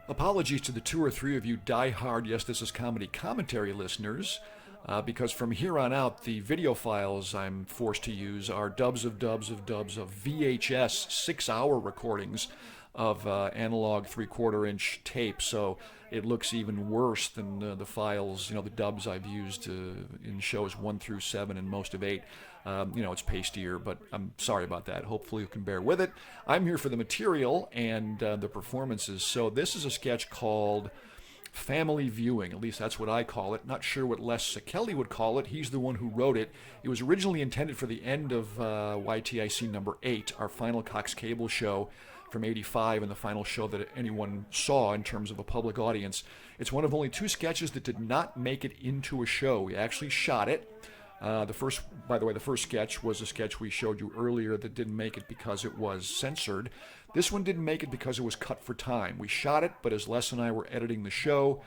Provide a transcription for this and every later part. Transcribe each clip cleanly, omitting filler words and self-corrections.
Apologies to the 2 or 3 of you die-hard Yes This Is Comedy commentary listeners, because from here on out, the video files I'm forced to use are dubs of VHS 6-hour recordings of analog 3/4 inch tape, so it looks even worse than the files, the dubs I've used in shows 1 through 7 and most of 8. It's pastier, but I'm sorry about that. Hopefully you can bear with it. I'm here for the material and the performances. So this is a sketch called Family Viewing. At least that's what I call it. Not sure what Les Kelly would call it. He's the one who wrote it. It was originally intended for the end of YTIC number 8, our final Cox Cable show from '85, and the final show that anyone saw in terms of a public audience. It's one of only 2 sketches that did not make it into a show. We actually shot it. The first sketch was a sketch we showed you earlier that didn't make it because it was censored. This one didn't make it because it was cut for time. We shot it, but as Les and I were editing the show,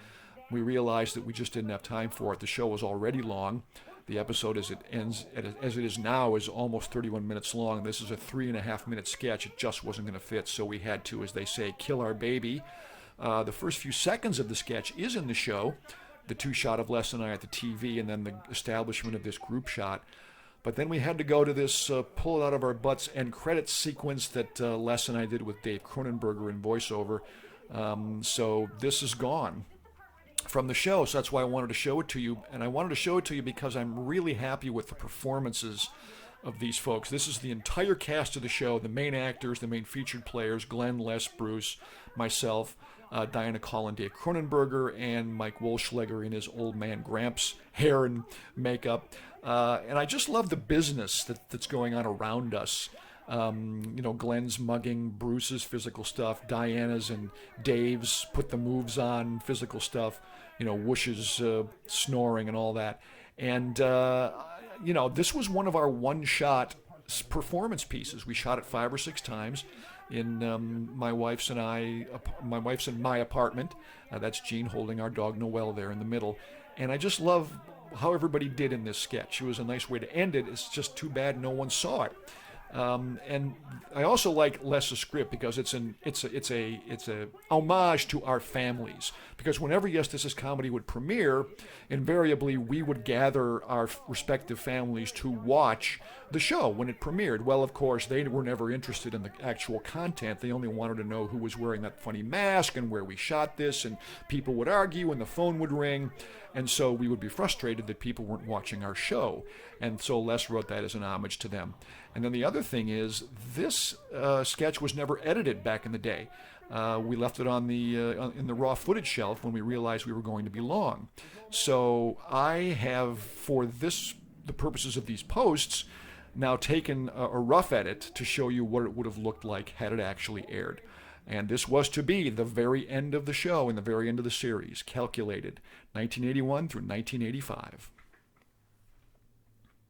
we realized that we just didn't have time for it. The show was already long. The episode, as it is now, is almost 31 minutes long. This is a 3.5-minute sketch. It just wasn't going to fit, so we had to, as they say, kill our baby. The first few seconds of the sketch is in the show. The 2 shot of Les and I at the TV, and then the establishment of this group shot. But then we had to go to this pull it out of our butts end credits sequence that Les and I did with Dave Cronenberger in voiceover. So this is gone from the show. So that's why I wanted to show it to you. And I wanted to show it to you because I'm really happy with the performances of these folks. This is the entire cast of the show, the main actors, the main featured players, Glenn, Les, Bruce, myself, Diana Call and Dave Cronenberger, and Mike Wolschleger in his old man Gramps hair and makeup. And I just love the business that's going on around us. Glenn's mugging, Bruce's physical stuff, Diana's and Dave's put the moves on, physical stuff, Whoosh's snoring and all that. And, this was one of our one-shot performance pieces. We shot it 5 or 6 times in my wife's and my apartment. That's Jean holding our dog Noelle there in the middle. And I just love how everybody did in this sketch. It was a nice way to end it. It's just too bad no one saw it. And I also like Les's script because it's a homage to our families. Because whenever Yes This Is Comedy would premiere, invariably we would gather our respective families to watch the show when it premiered. Well, of course, they were never interested in the actual content. They only wanted to know who was wearing that funny mask and where we shot this, and people would argue and the phone would ring. And so we would be frustrated that people weren't watching our show. And so Les wrote that as an homage to them. And then the other thing is, this sketch was never edited back in the day. We left it on in the raw footage shelf when we realized we were going to be long. So I have, for the purposes of these posts, now taken a rough edit to show you what it would have looked like had it actually aired. And this was to be the very end of the show and the very end of the series, calculated 1981 through 1985.